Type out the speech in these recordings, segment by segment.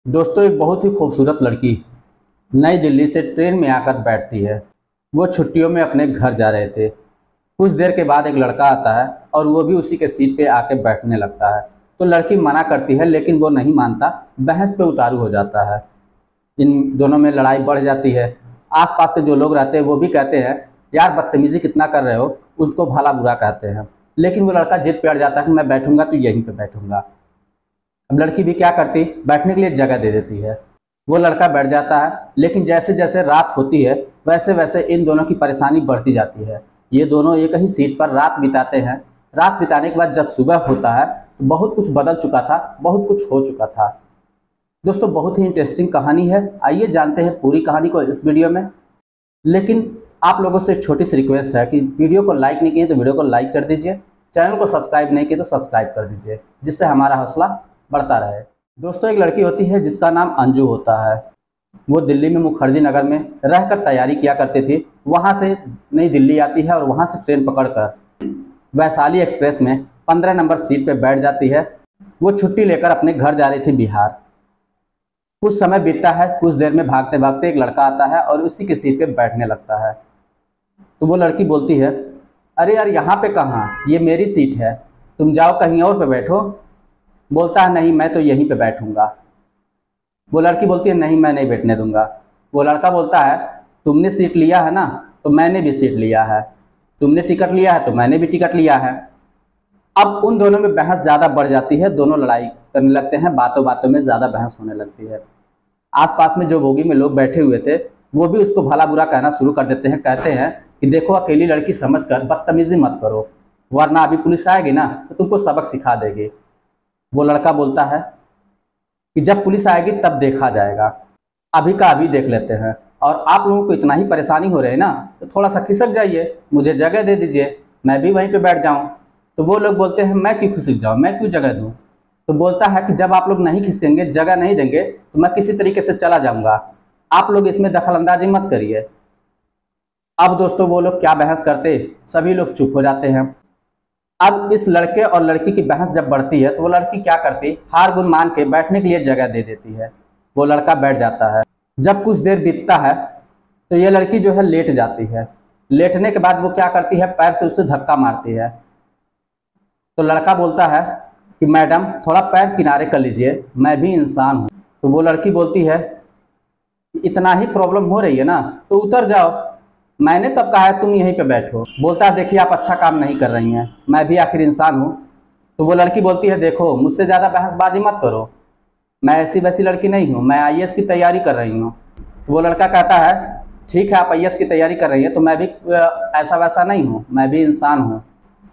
दोस्तों, एक बहुत ही खूबसूरत लड़की नई दिल्ली से ट्रेन में आकर बैठती है। वो छुट्टियों में अपने घर जा रहे थे। कुछ देर के बाद एक लड़का आता है और वो भी उसी के सीट पे आके बैठने लगता है। तो लड़की मना करती है लेकिन वो नहीं मानता, बहस पे उतारू हो जाता है। इन दोनों में लड़ाई बढ़ जाती है। आसपास के जो लोग रहते हैं वो भी कहते हैं, यार बदतमीजी कितना कर रहे हो, उसको भला बुरा कहते हैं। लेकिन वो लड़का जिद पे अड़ जाता है कि मैं बैठूंगा तो यहीं पे बैठूंगा। अब लड़की भी क्या करती, बैठने के लिए जगह दे देती है। वो लड़का बैठ जाता है, लेकिन जैसे जैसे रात होती है वैसे वैसे इन दोनों की परेशानी बढ़ती जाती है। ये दोनों एक ही सीट पर रात बिताते हैं। रात बिताने के बाद जब सुबह होता है तो बहुत कुछ बदल चुका था, बहुत कुछ हो चुका था। दोस्तों, बहुत ही इंटरेस्टिंग कहानी है। आइए जानते हैं पूरी कहानी को इस वीडियो में। लेकिन आप लोगों से एक छोटी सी रिक्वेस्ट है कि वीडियो को लाइक नहीं किए तो वीडियो को लाइक कर दीजिए, चैनल को सब्सक्राइब नहीं किए तो सब्सक्राइब कर दीजिए, जिससे हमारा हौसला बढ़ता रहे। दोस्तों, एक लड़की होती है जिसका नाम अंजू होता है। वो दिल्ली में मुखर्जी नगर में रहकर तैयारी किया करती थी। वहाँ से नई दिल्ली आती है और वहाँ से ट्रेन पकड़कर वैशाली एक्सप्रेस में 15 नंबर सीट पर बैठ जाती है। वो छुट्टी लेकर अपने घर जा रही थी बिहार। कुछ समय बीतता है, कुछ देर में भागते भागते एक लड़का आता है और उसी की सीट पे बैठने लगता है। तो वो लड़की बोलती है, अरे यार यहाँ पे कहाँ, ये मेरी सीट है, तुम जाओ कहीं और पे बैठो। बोलता है, नहीं मैं तो यहीं पे बैठूंगा। वो लड़की बोलती है, नहीं मैं नहीं बैठने दूंगा। वो लड़का बोलता है, तुमने सीट लिया है ना, तो मैंने भी सीट लिया है। तुमने टिकट लिया है तो मैंने भी टिकट लिया है। अब उन दोनों में बहस ज़्यादा बढ़ जाती है। दोनों लड़ाई करने लगते हैं, बातों बातों में ज़्यादा बहस होने लगती है। आसपास में जो बोगी में लोग बैठे हुए थे वो भी उसको भला बुरा कहना शुरू कर देते हैं। कहते हैं कि देखो, अकेली लड़की समझकर बदतमीजी मत करो, वरना अभी पुलिस आएगी ना तो तुमको सबक सिखा देगी। वो लड़का बोलता है कि जब पुलिस आएगी तब देखा जाएगा, अभी का अभी देख लेते हैं। और आप लोगों को इतना ही परेशानी हो रही है ना, तो थोड़ा सा खिसक जाइए, मुझे जगह दे दीजिए, मैं भी वहीं पे बैठ जाऊं। तो वो लोग बोलते हैं, मैं क्यों खिसक जाऊं, मैं क्यों जगह दूं। तो बोलता है कि जब आप लोग नहीं खिसकेंगे, जगह नहीं देंगे, तो मैं किसी तरीके से चला जाऊंगा। आप लोग इसमें दखल अंदाजी मत करिए। अब दोस्तों, वो लोग क्या बहस करते, सभी लोग चुप हो जाते हैं। अब इस लड़के और लड़की की बहस जब बढ़ती है तो वो लड़की क्या करती, हार गुन मान के बैठने के लिए जगह दे देती है। वो लड़का बैठ जाता है। जब कुछ देर बीतता है तो ये लड़की जो है लेट जाती है। लेटने के बाद वो क्या करती है, पैर से उसे धक्का मारती है। तो लड़का बोलता है कि मैडम थोड़ा पैर किनारे कर लीजिए, मैं भी इंसान हूँ। तो वो लड़की बोलती है, इतना ही प्रॉब्लम हो रही है ना तो उतर जाओ, मैंने कब कहा है तुम यहीं पे बैठो। बोलता है, देखिए आप अच्छा काम नहीं कर रही हैं, मैं भी आखिर इंसान हूँ। तो वो लड़की बोलती है, देखो मुझसे ज़्यादा बहसबाजी मत करो, मैं ऐसी वैसी लड़की नहीं हूँ, मैं आईएएस की तैयारी कर रही हूँ। तो वो लड़का कहता है, ठीक है आप आईएएस की तैयारी कर रही हैं तो मैं भी ऐसा वैसा नहीं हूँ, मैं भी इंसान हूँ,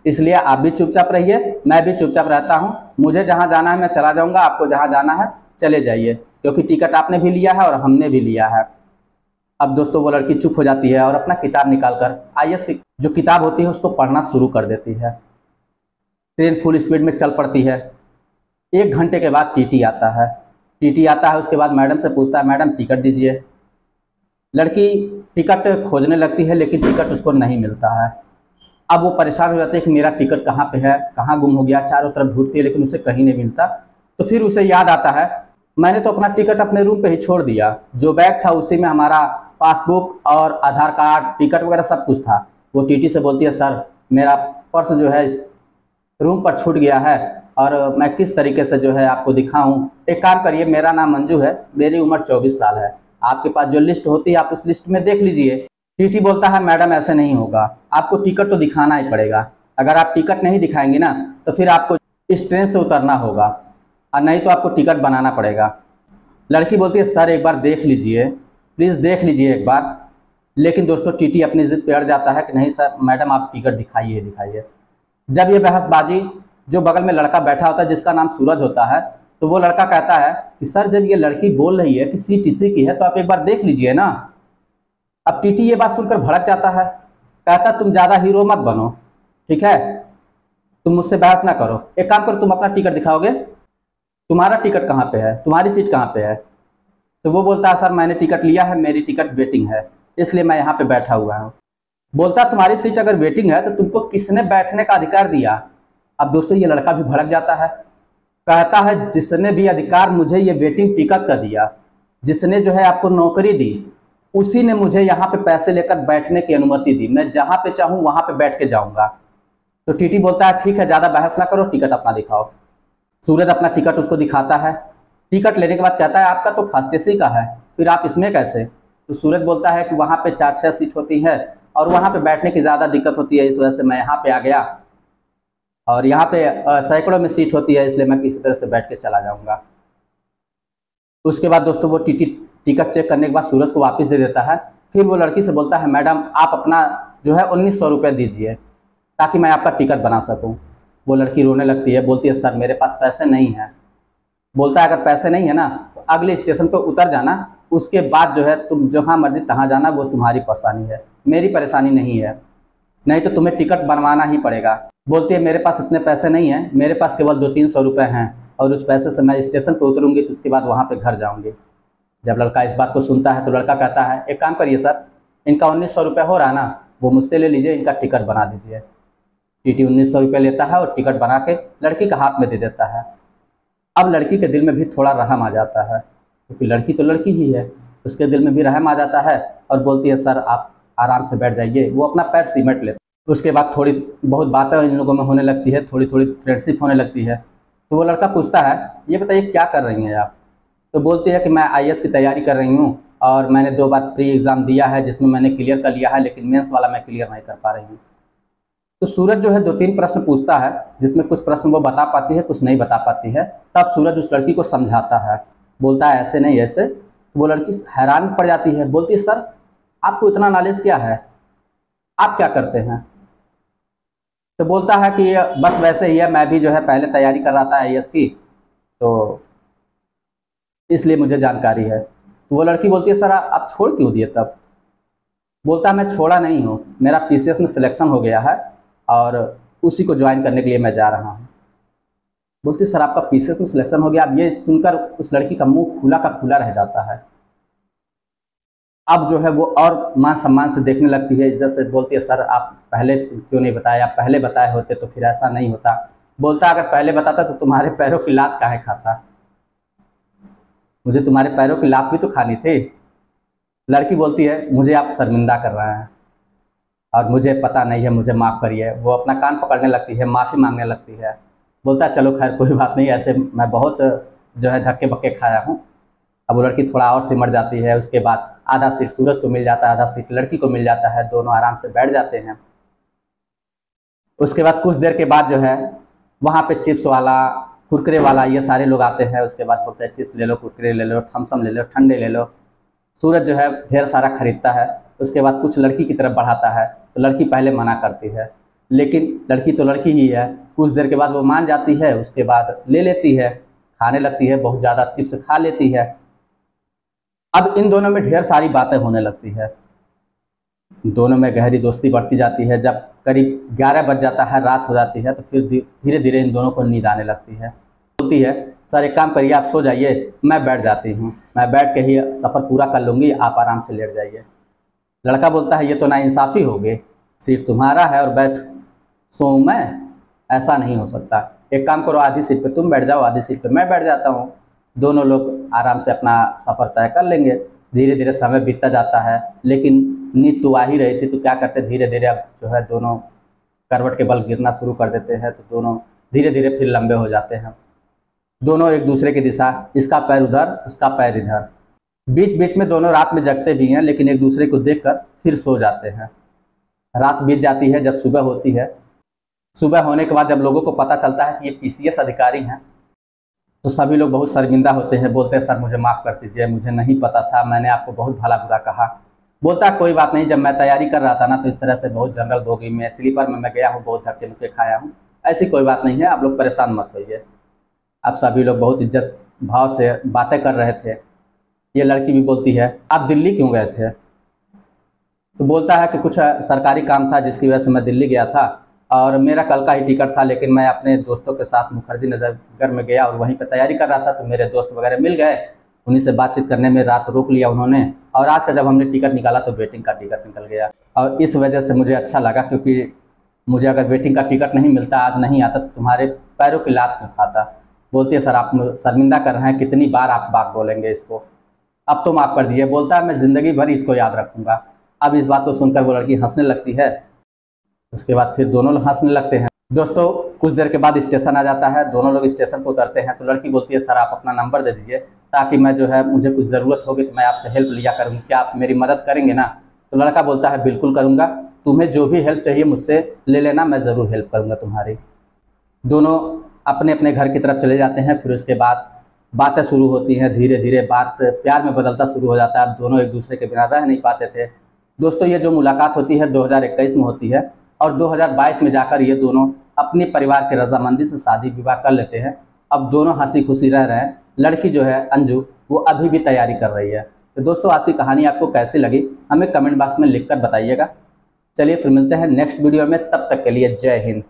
इसलिए आप भी चुपचाप रहिए, मैं भी चुपचाप रहता हूँ। मुझे जहाँ जाना है मैं चला जाऊँगा, आपको जहाँ जाना है चले जाइए, क्योंकि टिकट आपने भी लिया है और हमने भी लिया है। अब दोस्तों, वो लड़की चुप हो जाती है और अपना किताब निकालकर आईएएस की जो किताब होती है उसको पढ़ना शुरू कर देती है। ट्रेन फुल स्पीड में चल पड़ती है। 1 घंटे के बाद टीटी आता है। टीटी आता है, उसके बाद मैडम से पूछता है, मैडम टिकट दीजिए। लड़की टिकट खोजने लगती है लेकिन टिकट उसको नहीं मिलता है। अब वो परेशान हो जाती है कि मेरा टिकट कहाँ पे है, कहाँ गुम हो गया। चारों तरफ ढूंढती है लेकिन उसे कहीं नहीं मिलता। तो फिर उसे याद आता है, मैंने तो अपना टिकट अपने रूम पे ही छोड़ दिया, जो बैग था उसी में हमारा पासबुक और आधार कार्ड, टिकट वगैरह सब कुछ था। वो टीटी से बोलती है, सर मेरा पर्स जो है रूम पर छूट गया है और मैं किस तरीके से जो है आपको दिखाऊं। एक काम करिए, मेरा नाम मंजू है, मेरी उम्र 24 साल है, आपके पास जो लिस्ट होती है आप उस लिस्ट में देख लीजिए। टीटी बोलता है, मैडम ऐसे नहीं होगा, आपको टिकट तो दिखाना ही पड़ेगा। अगर आप टिकट नहीं दिखाएंगे ना तो फिर आपको इस ट्रेन से उतरना होगा और नहीं तो आपको टिकट बनाना पड़ेगा। लड़की बोलती है, सर एक बार देख लीजिए, प्लीज़ देख लीजिए एक बार। लेकिन दोस्तों, टीटी अपनी जिद पे अड़ जाता है कि नहीं सर, मैडम आप टिकट दिखाइए दिखाइए। जब ये बहसबाजी, जो बगल में लड़का बैठा होता है जिसका नाम सूरज होता है, तो वो लड़का कहता है कि सर जब ये लड़की बोल रही है कि सीट इसी की है तो आप एक बार देख लीजिए ना। अब टीटी ये बात सुनकर भड़क जाता है, कहता तुम ज़्यादा हीरो मत बनो, ठीक है, तुम मुझसे बहस ना करो, एक काम करो तुम अपना टिकट दिखाओगे, तुम्हारा टिकट कहाँ पे है, तुम्हारी सीट कहाँ पे है। तो वो बोलता है, सर मैंने टिकट लिया है, मेरी टिकट वेटिंग है, इसलिए मैं यहाँ पे बैठा हुआ हूँ। बोलता है, तुम्हारी सीट अगर वेटिंग है तो तुमको किसने बैठने का अधिकार दिया। अब दोस्तों, ये लड़का भी भड़क जाता है, कहता है जिसने भी अधिकार मुझे ये वेटिंग टिकट का दिया, जिसने जो है आपको नौकरी दी, उसी ने मुझे यहाँ पे पैसे लेकर बैठने की अनुमति दी। मैं जहाँ पे चाहूँ वहाँ पे बैठ के जाऊँगा। तो टीटी बोलता है ठीक है, ज़्यादा बहस ना करो, टिकट अपना दिखाओ। सूरज अपना टिकट उसको दिखाता है। टिकट लेने के बाद कहता है आपका तो फर्स्ट एसी का है, फिर आप इसमें कैसे? तो सूरज बोलता है कि वहाँ पे 4-6 सीट होती है और वहाँ पे बैठने की ज़्यादा दिक्कत होती है, इस वजह से मैं यहाँ पे आ गया, और यहाँ पे सैकड़ों में सीट होती है, इसलिए मैं किसी तरह से बैठ के चला जाऊँगा। उसके बाद दोस्तों वो टिकट चेक करने के बाद सूरज को वापस दे देता है। फिर वो लड़की से बोलता है मैडम आप अपना जो है 1900 रुपये दीजिए ताकि मैं आपका टिकट बना सकूँ। वो लड़की रोने लगती है, बोलती है सर मेरे पास पैसे नहीं हैं। बोलता है अगर पैसे नहीं है ना तो अगले स्टेशन पर उतर जाना, उसके बाद जो है तुम जहाँ मर्जी तहाँ जाना, वो तुम्हारी परेशानी है, मेरी परेशानी नहीं है, नहीं तो तुम्हें टिकट बनवाना ही पड़ेगा। बोलती है मेरे पास इतने पैसे नहीं हैं, मेरे पास केवल 200-300 रुपये हैं और उस पैसे से मैं स्टेशन पर उतरूँगी तो उसके बाद वहाँ पे घर जाऊँगी। जब लड़का इस बात को सुनता है तो लड़का कहता है एक काम करिए सर, इनका 1900 रुपये हो रहा है ना, वो मुझसे ले लीजिए, इनका टिकट बना दीजिए। टीटी 1900 रुपये लेता है और टिकट बना के लड़की के हाथ में दे देता है। अब लड़की के दिल में भी थोड़ा रहम आ जाता है, क्योंकि लड़की तो लड़की ही है, उसके दिल में भी रहम आ जाता है और बोलती है सर आप आराम से बैठ जाइए। वो अपना पैर सीमेंट लेता है। उसके बाद थोड़ी बहुत बातें इन लोगों में होने लगती है, थोड़ी थोड़ी फ्रेंडशिप होने लगती है। तो वो लड़का पूछता है ये बताइए क्या कर रही हैं आप? तो बोलती है कि मैं आईएएस की तैयारी कर रही हूँ और मैंने 2 बार प्री एग्ज़ाम दिया है जिसमें मैंने क्लियर कर लिया है, लेकिन मेंस वाला मैं क्लियर नहीं कर पा रही हूँ। तो सूरज जो है 2-3 प्रश्न पूछता है जिसमें कुछ प्रश्न वो बता पाती है, कुछ नहीं बता पाती है। तब सूरज उस लड़की को समझाता है, बोलता है ऐसे नहीं ऐसे। तो वो लड़की हैरान पड़ जाती है, बोलती है सर आपको इतना नॉलेज क्या है, आप क्या करते हैं? तो बोलता है कि बस वैसे ही है, मैं भी जो है पहले तैयारी कर रहा था आईएएस की, तो इसलिए मुझे जानकारी है। तो वो लड़की बोलती है सर आप छोड़ क्यों दिए तब? बोलता है मैं छोड़ा नहीं हूँ, मेरा पीसीएस में सिलेक्शन हो गया है और उसी को ज्वाइन करने के लिए मैं जा रहा हूँ। बोलती सर आपका पीसीएस में सिलेक्शन हो गया? अब ये सुनकर उस लड़की का मुंह खुला का खुला रह जाता है। अब जो है वो और मान सम्मान से देखने लगती है, इज्जत से बोलती है सर आप पहले क्यों नहीं बताया, आप पहले बताए होते तो फिर ऐसा नहीं होता। बोलता अगर पहले बताता तो तुम्हारे पैरों की लात काहे खाता, मुझे तुम्हारे पैरों की लात भी तो खानी थी। लड़की बोलती है मुझे आप शर्मिंदा कर रहे हैं और मुझे पता नहीं है, मुझे माफ़ करिए। वो अपना कान पकड़ने लगती है, माफ़ी मांगने लगती है। बोलता है चलो खैर कोई बात नहीं, ऐसे मैं बहुत जो है धक्के बक्के खाया हूँ। अब वो लड़की थोड़ा और सिमट जाती है। उसके बाद आधा सीट सूरज को मिल जाता है, आधा सीट लड़की को मिल जाता है, दोनों आराम से बैठ जाते हैं। उसके बाद कुछ देर के बाद जो है वहाँ पे चिप्स वाला, कुरकुरे वाला, ये सारे लोग आते हैं। उसके बाद बोलते हैं चिप्स ले लो, कुरकुरे ले लो, थम्सअप ले लो, ठंडे ले लो। सूरज जो है ढेर सारा खरीदता है। उसके बाद कुछ लड़की की तरफ बढ़ाता है तो लड़की पहले मना करती है, लेकिन लड़की तो लड़की ही है। कुछ देर के बाद वो मान जाती है, उसके बाद ले लेती है, खाने लगती है, बहुत ज़्यादा चिप्स खा लेती है। अब इन दोनों में ढेर सारी बातें होने लगती है, दोनों में गहरी दोस्ती बढ़ती जाती है। जब करीब 11 बज जाता है, रात हो जाती है, तो फिर धीरे धीरे इन दोनों को नींद आने लगती है। बोलती है सर एक काम करिए, आप सो जाइए, मैं बैठ जाती हूँ, मैं बैठ के ही सफ़र पूरा कर लूँगी, आप आराम से लेट जाइए। लड़का बोलता है ये तो नाइंसाफ़ी हो गई, सीट तुम्हारा है और बैठ सोऊं मैं, ऐसा नहीं हो सकता। एक काम करो, आधी सीट पे तुम बैठ जाओ, आधी सीट पे मैं बैठ जाता हूँ, दोनों लोग आराम से अपना सफ़र तय कर लेंगे। धीरे धीरे समय बीतता जाता है, लेकिन नींद तो आ ही रही थी, तो क्या करते धीरे धीरे अब जो है दोनों करवट के बल गिरना शुरू कर देते हैं। तो दोनों धीरे धीरे फिर लंबे हो जाते हैं। दोनों एक दूसरे की दिशा, इसका पैर उधर, उसका पैर इधर। बीच बीच में दोनों रात में जगते भी हैं, लेकिन एक दूसरे को देखकर फिर सो जाते हैं। रात बीत जाती है, जब सुबह होती है, सुबह होने के बाद जब लोगों को पता चलता है कि ये पीसीएस अधिकारी हैं, तो सभी लोग बहुत शर्मिंदा होते हैं। बोलते हैं सर मुझे माफ़ कर दीजिए, मुझे नहीं पता था, मैंने आपको बहुत भला बुरा कहा। बोलता है कोई बात नहीं, जब मैं तैयारी कर रहा था ना तो इस तरह से बहुत जनरल बोगी में, स्लीपर में मैं गया हूँ, बहुत धक्के मुक्के खाया हूँ, ऐसी कोई बात नहीं है, आप लोग परेशान मत होइए। अब सभी लोग बहुत इज्जत भाव से बातें कर रहे थे। ये लड़की भी बोलती है आप दिल्ली क्यों गए थे? तो बोलता है कि कुछ सरकारी काम था जिसकी वजह से मैं दिल्ली गया था और मेरा कल का ही टिकट था, लेकिन मैं अपने दोस्तों के साथ मुखर्जी नगर में गया और वहीं पर तैयारी कर रहा था, तो मेरे दोस्त वगैरह मिल गए, उन्हीं से बातचीत करने में रात रोक लिया उन्होंने, और आज का जब हमने टिकट निकाला तो वेटिंग का टिकट निकल गया। और इस वजह से मुझे अच्छा लगा, क्योंकि मुझे अगर वेटिंग का टिकट नहीं मिलता, आज नहीं आता, तो तुम्हारे पैरों की लात क्यों खाता। बोलती है सर आप शर्मिंदा कर रहे हैं, कितनी बार आप बात बोलेंगे इसको, अब तो माफ़ कर दीजिए। बोलता है मैं ज़िंदगी भर इसको याद रखूँगा। अब इस बात को सुनकर वो लड़की हंसने लगती है। उसके बाद फिर दोनों लोग हंसने लगते हैं। दोस्तों कुछ देर के बाद स्टेशन आ जाता है, दोनों लोग स्टेशन पर उतरते हैं। तो लड़की बोलती है सर आप अपना नंबर दे दीजिए, ताकि मैं जो है मुझे कुछ ज़रूरत होगी तो मैं आपसे हेल्प लिया करूँगी, क्या आप मेरी मदद करेंगे ना? तो लड़का बोलता है बिल्कुल करूँगा, तुम्हें जो भी हेल्प चाहिए मुझसे ले लेना, मैं ज़रूर हेल्प करूँगा तुम्हारी। दोनों अपने अपने घर की तरफ चले जाते हैं। फिर उसके बाद बातें शुरू होती हैं, धीरे धीरे बात प्यार में बदलता शुरू हो जाता है। अब दोनों एक दूसरे के बिना रह नहीं पाते थे। दोस्तों ये जो मुलाकात होती है 2021 में होती है, और 2022 में जाकर ये दोनों अपने परिवार के रजामंदी से शादी विवाह कर लेते हैं। अब दोनों हंसी खुशी रह रहे हैं। लड़की जो है अंजू, वो अभी भी तैयारी कर रही है। तो दोस्तों आज की कहानी आपको कैसी लगी हमें कमेंट बॉक्स में लिखकर बताइएगा। चलिए फिर मिलते हैं नेक्स्ट वीडियो में, तब तक के लिए जय हिंद।